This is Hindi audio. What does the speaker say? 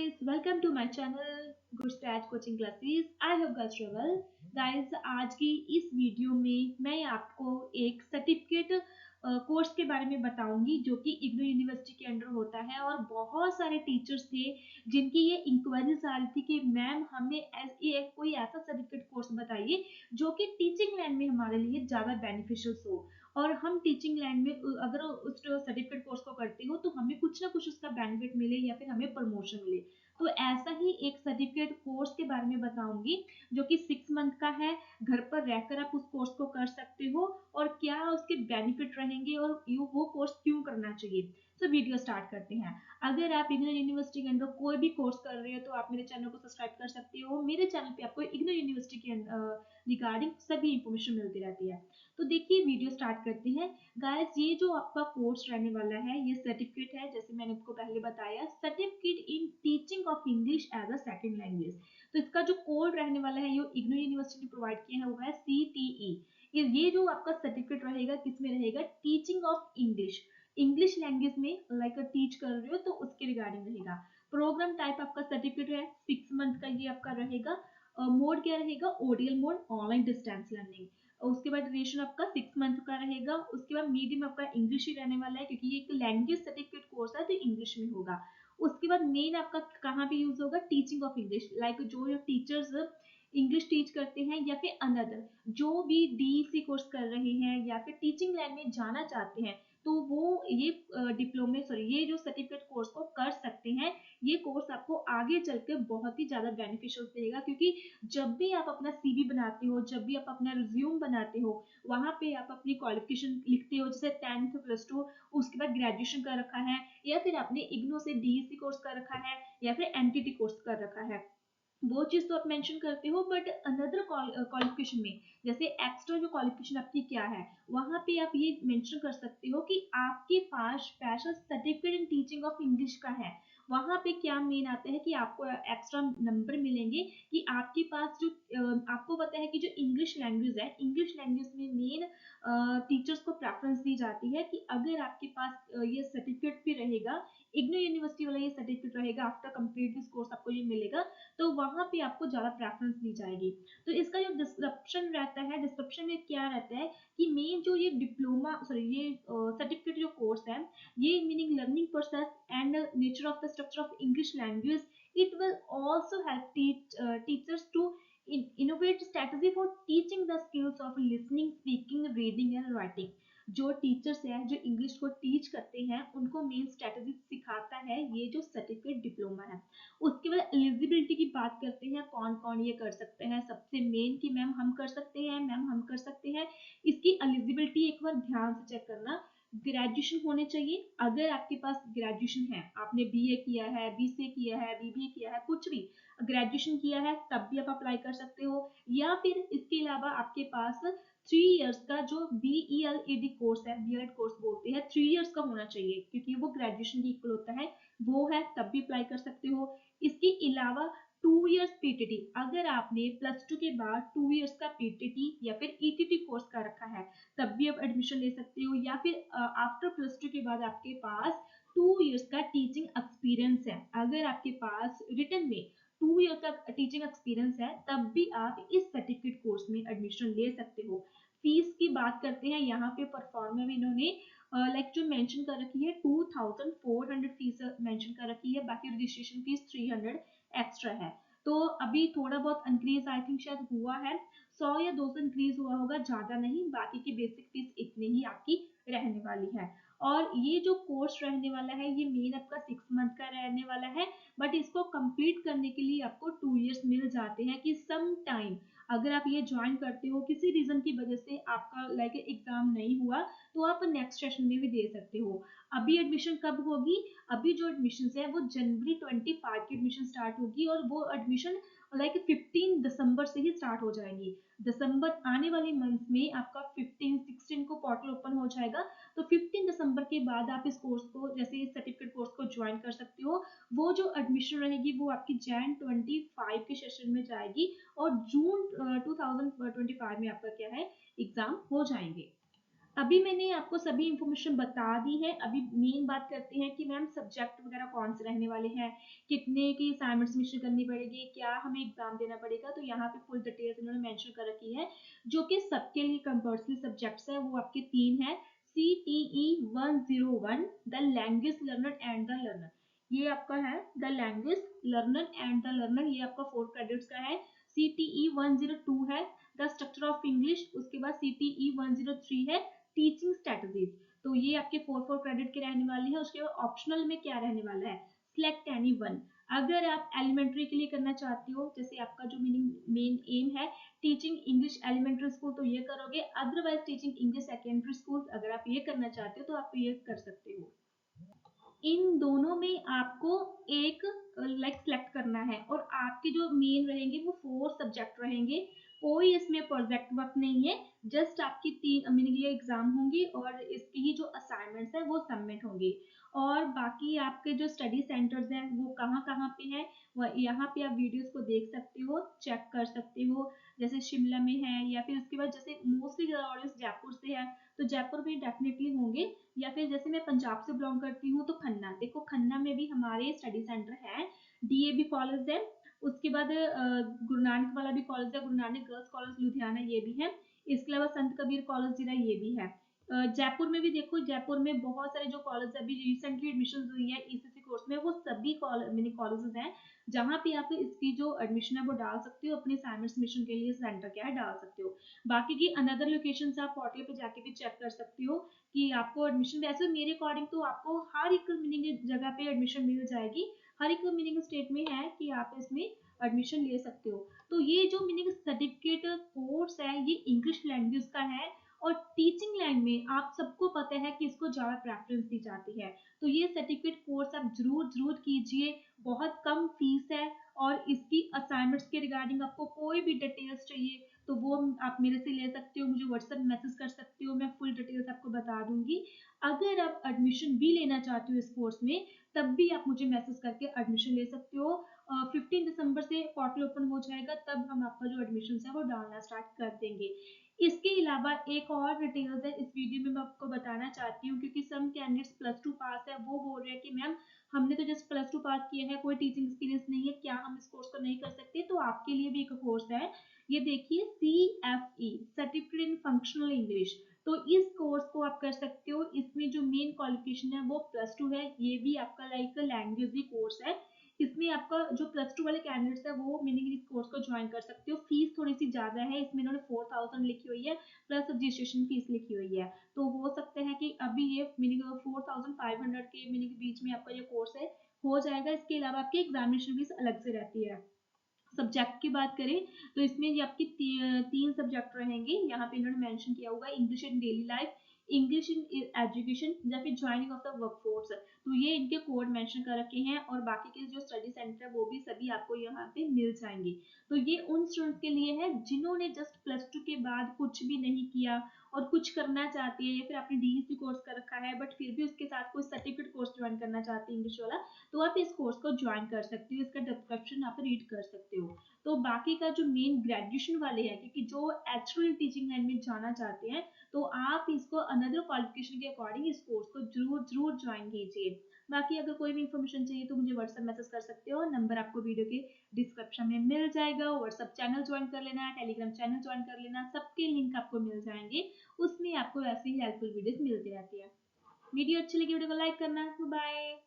guys, welcome to my channel Good Start Coaching Classes. I hope guys are well. Guys, आज की इस वीडियो में मैं आपको एक सर्टिफिकेट कोर्स के बारे में बताऊंगी जो कि इग्नू यूनिवर्सिटी के अंडर होता है और बहुत सारे टीचर्स थे जिनकी ये इंक्वायरीज आ रही थी कि मैम हमें कोई ऐसा सर्टिफिकेट कोर्स बताइए जो कि टीचिंग लाइन में हमारे लिए ज़्यादा बेनिफिशियल हो और हम टीचिंग लाइन में अगर उस सर्टिफिकेट कोर्स को करते हो तो हमें कुछ ना कुछ उसका बेनिफिट मिले या फिर हमें प्रमोशन मिले। तो ऐसा ही एक सर्टिफिकेट कोर्स के बारे में बताऊंगी जो कि 6 मंथ का है। घर पर रहकर आप उस कोर्स को कर सकते हो और क्या उसके बेनिफिट रहेंगे और वो कोर्स क्यों करना चाहिए। तो वीडियो स्टार्ट करते हैं। अगर आप इग्नू यूनिवर्सिटी के अंदर कोई भी कोर्स कर रहे हो तो आप मेरे चैनल को सब्सक्राइब कर सकते हो। मेरे चैनल पे आपको इग्नू यूनिवर्सिटी के रिगार्डिंग सभी इंफॉर्मेशन मिलती रहती है। तो देखिए वीडियो स्टार्ट करते हैं। गाइस, ये जो आपका कोर्स रहने वाला है ये सर्टिफिकेट है, जैसे मैंने आपको पहले बताया, certificate in teaching of English as a second language. तो इसका जो कोड रहने वाला है ये इग्नू यूनिवर्सिटी ने प्रोवाइड किया है वो है CTE। ये जो आपका सर्टिफिकेट रहेगा किसमें रहेगा, teaching of English, English language में लाइक टीच कर रहे हो तो उसके रिगार्डिंग रहेगा। प्रोग्राम टाइप आपका सर्टिफिकेट है 6 मंथ का, ये आपका रहेगा। मोड क्या रहेगा, ODL mode, online distance learning. उसके बाद ड्यूरेशन आपका 6 मंथ का रहेगा। उसके बाद मीडियम आपका इंग्लिश ही रहने वाला है क्योंकि ये एक लैंग्वेज सर्टिफिकेट कोर्स है तो इंग्लिश में होगा। उसके बाद मेन आपका कहाँ पे यूज होगा, टीचिंग ऑफ इंग्लिश, लाइक जो टीचर्स इंग्लिश टीच करते हैं या फिर अनदर जो भी डीईसी कोर्स कर रहे हैं या फिर टीचिंग लाइन में जाना चाहते हैं तो वो ये ये जो सर्टिफिकेट कोर्स को कर सकते हैं। ये कोर्स आपको आगे चलकर बहुत ही ज्यादा बेनिफिशियल देगा क्योंकि जब भी आप अपना सीवी बनाते हो, जब भी आप अपना रिज्यूम बनाते हो, वहां पे आप अपनी क्वालिफिकेशन लिखते हो, जैसे 10th+2, उसके बाद ग्रेजुएशन कर रखा है या फिर आपने इग्नू से डीईसी कोर्स कर रखा है या फिर एनटीटी कोर्स कर रखा है, वो चीज तो आप मेंशन करते हो। बट अनदर क्वालिफिकेशन में जैसे एक्स्ट्रा जो क्वालिफिकेशन आपकी क्या है, वहां पे आप ये मेंशन कर सकते हो कि आपके पास special certificate in teaching of English का है। वहां पे क्या मेन आता है कि आपको एक्स्ट्रा नंबर मिलेंगे कि आपके पास जो आपको पता है कि जो इंग्लिश लैंग्वेज है, इंग्लिश लैंग्वेज में मेन टीचर्स को प्रेफरेंस दी जाती है कि अगर आपके पास ये सर्टिफिकेट भी रहेगा, इग्नू यूनिवर्सिटी वाला ये सर्टिफिकेट रहेगा, आफ्टर कंप्लीट दिस कोर्स आपको ये मिलेगा, तो वहां पे आपको ज्यादा प्रेफरेंस दी जाएगी। तो इसका जो डिस्क्रिप्शन रहता है, डिस्क्रिप्शन में क्या रहता है कि मेन जो ये ये सर्टिफिकेट जो कोर्स है, ये meaning learning process and nature of the structure of English language, it will also help teachers to innovate strategy for teaching the skills of listening, speaking, reading and writing। जो टीचर्स हैं जो इंग्लिश को टीच करते हैं उनको मेन स्ट्रेटजी सिखाता है ये जो सर्टिफिकेट डिप्लोमा है। उसके बाद एलिजिबिलिटी की बात करते हैं, कौन कौन ये कर सकते हैं। सबसे मेन कि मैम हम कर सकते हैं, मैम हम कर सकते हैं। इसकी एलिजिबिलिटी एक बार ध्यान से चेक करना। ग्रेजुएशन होने चाहिए, अगर आपके पास ग्रेजुएशन है, आपने बीए किया है, बीसीए किया है, बीबीए किया है, कुछ भी ग्रेजुएशन किया है तब भी आप अप्लाई कर सकते हो। या फिर इसके अलावा आपके पास 3 इयर्स का जो BELED कोर्स है, बीएड कोर्स बोलते हैं, 3 इयर्स का होना चाहिए क्योंकि वो ग्रेजुएशन की इक्वल होता है, वो है तब भी अप्लाई कर सकते हो। इसके अलावा 2 इयर्स पीटीटी, अगर आपने +2 के बाद 2 इयर्स का पीटीटी या फिर ईटीटी कोर्स कर रखा है तब भी आप एडमिशन ले सकते हो। या फिर आफ्टर +2 के बाद आपके पास 2 इयर्स का टीचिंग एक्सपीरियंस है, अगर आपके पास रिटर्न में 2 ईयर का टीचिंग एक्सपीरियंस है तब भी आप इस सर्टिफिकेट कोर्स में एडमिशन ले सकते हो। फीस की बात करते हैं, यहाँ पे परफॉर्मा में इन्होंने लाइक जो मेंशन कर रखी है 2400 फीस मेंशन कर रखी है, बाकी रजिस्ट्रेशन फीस 300 एक्स्ट्रा है। तो अभी थोड़ा बहुत इंक्रीज आई थिंक शायद हुआ है, 100 या 200 इंक्रीज हुआ होगा, ज्यादा नहीं, बाकी की बेसिक फीस इतनी ही आपकी रहने वाली है। और ये जो कोर्स रहने वाला है ये मेन आपका 6 मंथ का रहने वाला है, बट इसको कंप्लीट करने के लिए आपको 2 इयर्स मिल जाते हैं कि सम टाइम अगर आप ये ज्वाइन करते हो, किसी रीजन की वजह से आपका लाइक एग्जाम नहीं हुआ तो आप नेक्स्ट सेशन में भी दे सकते हो। अभी एडमिशन कब होगी, अभी जो एडमिशन है वो जनवरी 25 की एडमिशन स्टार्ट होगी और वो एडमिशन लाइक 15 दिसंबर से ही स्टार्ट हो जाएगी। दिसंबर आने वाले मंथ में आपका 15-16 को पोर्टल ओपन हो जाएगा, तो 15 दिसंबर के बाद आप इस कोर्स को, जैसे इस सर्टिफिकेट कोर्स को ज्वाइन कर सकते हो। वो जो एडमिशन रहेगी वो आपकी Jan 25 के सेशन में जाएगी और जून 2025 में आपका क्या है, एग्जाम हो जाएंगे। अभी मैंने आपको सभी इन्फॉर्मेशन बता दी है। अभी मेन बात करते हैं कि मैम सब्जेक्ट वगैरह कौन से रहने वाले हैं, कितने की असाइनमेंट सबमिशन करनी पड़ेगी, क्या हमें एग्जाम देना पड़ेगा। तो यहाँ पे फुल डिटेल्स इन्होंने मेंशन कर रखी है, जो कि सबके लिए कंपल्सरी सब्जेक्ट्स है। वो आपके 3 है। CTE 101 the language learner and the learner, ये आपका है the language learner and the learner, ये आपका 4 क्रेडिट्स का है। CTE 102 है द स्ट्रक्चर ऑफ इंग्लिश, उसके बाद CTE 103 है टीचिंग स्ट्रेटजीज। तो ये आपके 4 क्रेडिट के रहने वाले हैं। उसके बाद ऑप्शनल में क्या रहने वाला है, सिलेक्ट एनी वन। अगर आप एलिमेंट्री के लिए करना चाहते हो, जैसे आपका जो मीनिंग मेन एम है टीचिंग इंग्लिश एलिमेंट्री स्कूल, तो ये करोगे। Otherwise teaching English secondary school अगर आप ये करना चाहते हो तो आप ये कर सकते हो। इन दोनों में आपको एक लाइक सेलेक्ट करना है, और आपके जो मेन रहेंगे वो 4 सब्जेक्ट रहेंगे। कोई इसमें प्रोजेक्ट वर्क नहीं है, जस्ट आपकी 3 मीनिंग ये एग्जाम होंगी और इसकी ही जो असाइनमेंट्स है वो सबमिट होंगी। और बाकी आपके जो स्टडी सेंटर्स हैं वो कहाँ कहाँ पे हैं, वह यहाँ पे आप वीडियोस को देख सकते हो, चेक कर सकते हो। जैसे शिमला में है, या फिर उसके बाद जैसे मोस्टली ऑडियंस जयपुर से है, तो जयपुर में डेफिनेटली होंगे। या फिर जैसे मैं पंजाब से बिलोंग करती हूँ, तो खन्ना, देखो खन्ना में भी हमारे स्टडी सेंटर है। DAV कॉलेज है, उसके बाद गुरु नानक वाला भी कॉलेज है, गुरु नानक गर्ल्स कॉलेज लुधियाना, ये भी है। इसके अलावा संत कबीर कॉलेज जिला, ये भी है। जयपुर में भी देखो, जयपुर में बहुत सारे जो कॉलेज अभी रिसेंटली एडमिशन हुई है ECC कोर्स में, वो सभी कॉलेज कॉलेजेस हैं जहाँ पे आप इसकी जो एडमिशन है वो डाल सकते हो, अपने असाइनमेंट सबमिशन के लिए सेंटर क्या है डाल सकते हो। बाकी की अनदर लोकेशन आप पोर्टल पे जाके भी चेक कर सकते हो कि आपको एडमिशन, वैसे मेरे अकॉर्डिंग तो आपको हर एक मीनिंग जगह पे एडमिशन मिल जाएगी। हर एक मीनिंग स्टेट में है कि आप इसमें एडमिशन ले सकते हो। तो ये जो मीनिंग सर्टिफिकेट कोर्स है ये इंग्लिश लैंग्वेज का है, और टीचिंग लाइन में आप सबको पता है कि इसको ज्यादा प्रेफरेंस दी जाती है। तो ये सर्टिफिकेट कोर्स आप जरूर जरूर कीजिए, बहुत कम फीस है। और इसकी असाइनमेंट्स के रिगार्डिंग आपको कोई भी डिटेल्स चाहिए तो वो आप मेरे से ले सकते हो, मुझे व्हाट्सएप मैसेज कर सकते हो, मैं फुल डिटेल्स आपको बता दूंगी। अगर आप एडमिशन भी लेना चाहते हो इस कोर्स में, तब भी आप मुझे मैसेज करके एडमिशन ले सकते हो। 15 दिसंबर से पोर्टल ओपन हो जाएगा, तब हम आपका जो एडमिशन है वो डालना स्टार्ट कर देंगे। इसके अलावा एक और डिटेल्स है इस वीडियो में मैं आपको बताना चाहती हूँ, क्योंकि सम कैंडिडेट्स +2 पास है, वो बोल रहे हैं कि मैम हमने तो जस्ट +2 पास किया है, कोई टीचिंग एक्सपीरियंस नहीं है, क्या हम इस कोर्स को नहीं कर सकते। तो आपके लिए भी एक कोर्स है, ये देखिए CFE certificate in functional English. तो इस कोर्स को आप कर सकते हो। इसमें जो मेन क्वालिफिकेशन है वो +2 है। ये भी आपका लाइक लैंग्वेज ही कोर्स है। इसमें आपका जो +2 वाले कैंडिडेट्स है वो मीनिंग इस कोर्स को ज्वाइन कर सकते हो। फीस थोड़ी सी ज्यादा है, इसमें इन्होंने 4000 लिखी हुई है, प्लस रजिस्ट्रेशन फीस लिखी हुई है। तो हो सकता है कि अभी ये मीनिंग 4500 के मीनिंग के बीच में आपका ये कोर्स है हो जाएगा। इसके अलावा आपकी एग्जामिनेशन फीस अलग से रहती है। सब्जेक्ट की बात करें तो इसमें ये आपकी 3 सब्जेक्ट रहेंगे। यहाँ पे इन्होंने मेंशन किया हुआ English in daily life, English in education, या फिर ज्वाइनिंग ऑफ द वर्कफोर्स। तो ये इनके कोड मेंशन कर रखे हैं, और बाकी के जो स्टडी सेंटर है वो भी सभी आपको यहाँ पे मिल जाएंगे। तो ये उन स्टूडेंट्स के लिए है जिन्होंने जस्ट +2 के बाद कुछ भी नहीं किया और कुछ करना चाहती है, या फिर आपने DEC कोर्स कर रखा है बट फिर भी उसके साथ कोई सर्टिफिकेट कोर्स ज्वाइन करना चाहती है इंग्लिश वाला, तो आप इस कोर्स को ज्वाइन कर सकते हो। इसका डिस्क्रिप्शन आप रीड कर सकते हो। तो बाकी का जो मेन ग्रेजुएशन वाले हैं, क्योंकि जो एक्चुअल टीचिंग लाइन में जाना चाहते हैं, तो आप इसको अनदर क्वालिफिकेशन के अकॉर्डिंग इस कोर्स को जरूर जरूर ज्वाइन कीजिए। बाकी अगर कोई भी इन्फॉर्मेशन चाहिए तो मुझे व्हाट्सएप मैसेज कर सकते हो, नंबर आपको वीडियो के डिस्क्रिप्शन में मिल जाएगा। व्हाट्सएप चैनल ज्वाइन कर लेना, टेलीग्राम चैनल ज्वाइन कर लेना, सबके लिंक आपको मिल जाएंगे। उसमें आपको ऐसी ही हेल्पफुल वीडियोस मिलती रहती है। वीडियो अच्छी लगी वीडियो को लाइक करना। बाय।